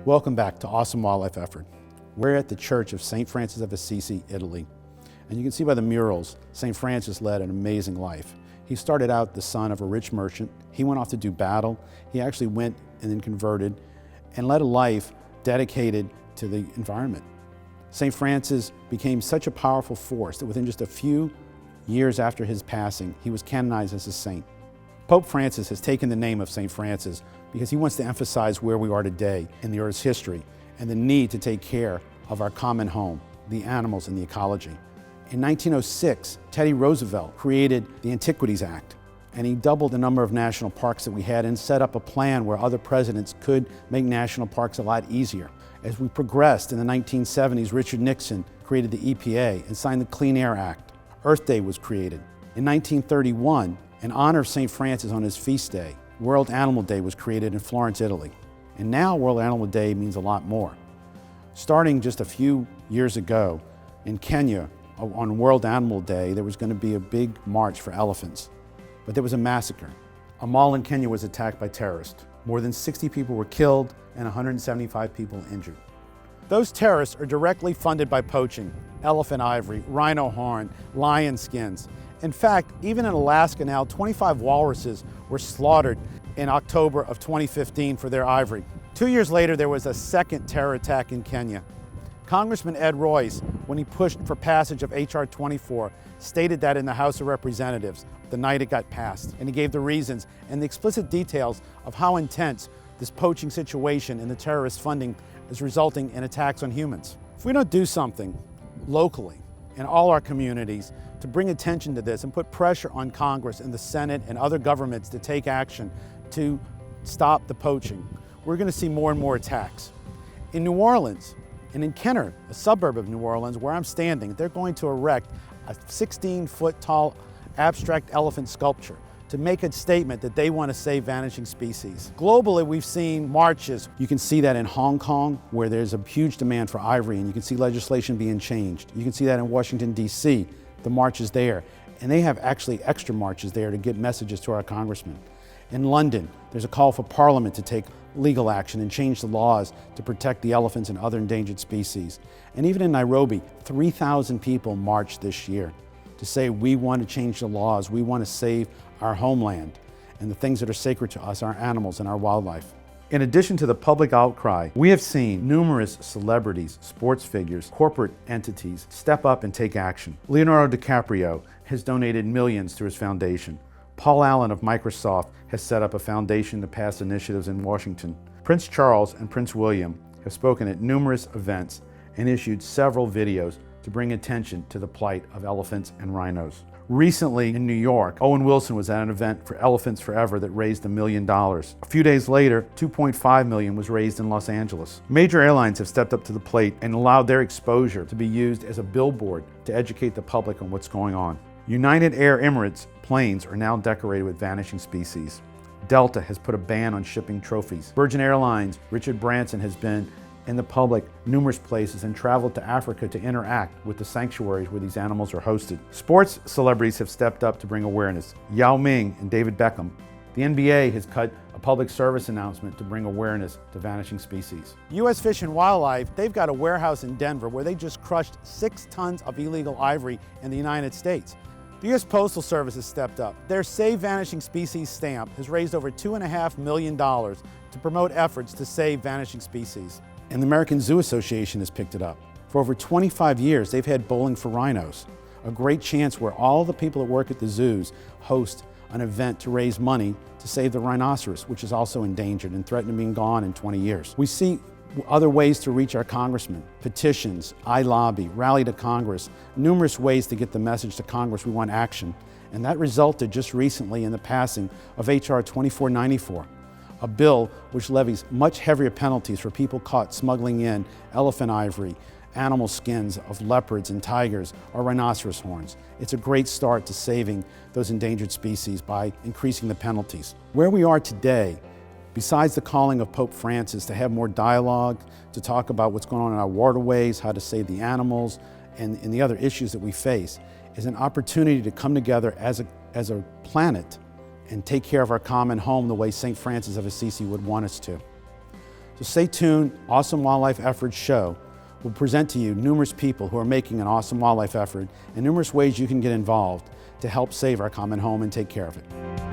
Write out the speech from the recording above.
Welcome back to Awesome Wildlife Effort. We're at the Church of St. Francis of Assisi, Italy. And you can see by the murals, St. Francis led an amazing life. He started out the son of a rich merchant. He went off to do battle. He actually went and then converted and led a life dedicated to the environment. St. Francis became such a powerful force that within just a few years after his passing, he was canonized as a saint. Pope Francis has taken the name of St. Francis because he wants to emphasize where we are today in the Earth's history and the need to take care of our common home, the animals and the ecology. In 1906, Teddy Roosevelt created the Antiquities Act, and he doubled the number of national parks that we had and set up a plan where other presidents could make national parks a lot easier. As we progressed in the 1970s, Richard Nixon created the EPA and signed the Clean Air Act. Earth Day was created. In 1931, in honor of St. Francis on his feast day, World Animal Day was created in Florence, Italy. And now World Animal Day means a lot more. Starting just a few years ago in Kenya, on World Animal Day, there was going to be a big march for elephants. But there was a massacre. A mall in Kenya was attacked by terrorists. More than 60 people were killed and 175 people injured. Those terrorists are directly funded by poaching: elephant ivory, rhino horn, lion skins. In fact, even in Alaska now, 25 walruses were slaughtered in October of 2015 for their ivory. 2 years later, there was a second terror attack in Kenya. Congressman Ed Royce, when he pushed for passage of H.R. 24, stated that in the House of Representatives the night it got passed. And he gave the reasons and the explicit details of how intense this poaching situation and the terrorist funding is resulting in attacks on humans. If we don't do something locally in all our communities to bring attention to this and put pressure on Congress and the Senate and other governments to take action to stop the poaching, we're going to see more and more attacks. In New Orleans and in Kenner, a suburb of New Orleans where I'm standing, they're going to erect a 16-foot tall abstract elephant sculpture to make a statement that they want to save vanishing species. Globally, we've seen marches. You can see that in Hong Kong, where there's a huge demand for ivory, and you can see legislation being changed. You can see that in Washington, D.C., the marches there. And they have actually extra marches there to get messages to our congressmen. In London, there's a call for Parliament to take legal action and change the laws to protect the elephants and other endangered species. And even in Nairobi, 3,000 people marched this year to say we want to change the laws, we want to save our homeland and the things that are sacred to us, our animals and our wildlife. In addition to the public outcry, we have seen numerous celebrities, sports figures, corporate entities step up and take action. Leonardo DiCaprio has donated millions to his foundation. Paul Allen of Microsoft has set up a foundation to pass initiatives in Washington. Prince Charles and Prince William have spoken at numerous events and issued several videos to bring attention to the plight of elephants and rhinos. Recently in New York, Owen Wilson was at an event for Elephants Forever that raised $1 million. A few days later, $2.5 million was raised in Los Angeles. Major airlines have stepped up to the plate and allowed their exposure to be used as a billboard to educate the public on what's going on. United Air Emirates planes are now decorated with vanishing species. Delta has put a ban on shipping trophies. Virgin Airlines, Richard Branson has been in the public numerous places and traveled to Africa to interact with the sanctuaries where these animals are hosted. Sports celebrities have stepped up to bring awareness. Yao Ming and David Beckham. The NBA has cut a public service announcement to bring awareness to vanishing species. U.S. Fish and Wildlife, they've got a warehouse in Denver where they just crushed 6 tons of illegal ivory in the United States. The U.S. Postal Service has stepped up. Their Save Vanishing Species stamp has raised over $2.5 million to promote efforts to save vanishing species. And the American Zoo Association has picked it up. For over 25 years, they've had Bowling for Rhinos, a great chance where all the people that work at the zoos host an event to raise money to save the rhinoceros, which is also endangered and threatened to being gone in 20 years. We see other ways to reach our congressmen: petitions, iLobby, Rally to Congress, numerous ways to get the message to Congress we want action. And that resulted just recently in the passing of H.R. 2494, a bill which levies much heavier penalties for people caught smuggling in elephant ivory, animal skins of leopards and tigers, or rhinoceros horns. It's a great start to saving those endangered species by increasing the penalties. Where we are today, besides the calling of Pope Francis to have more dialogue, to talk about what's going on in our waterways, how to save the animals, and the other issues that we face, is an opportunity to come together as a planet and take care of our common home the way St. Francis of Assisi would want us to. So stay tuned. Awesome Wildlife Efforts show will present to you numerous people who are making an awesome wildlife effort and numerous ways you can get involved to help save our common home and take care of it.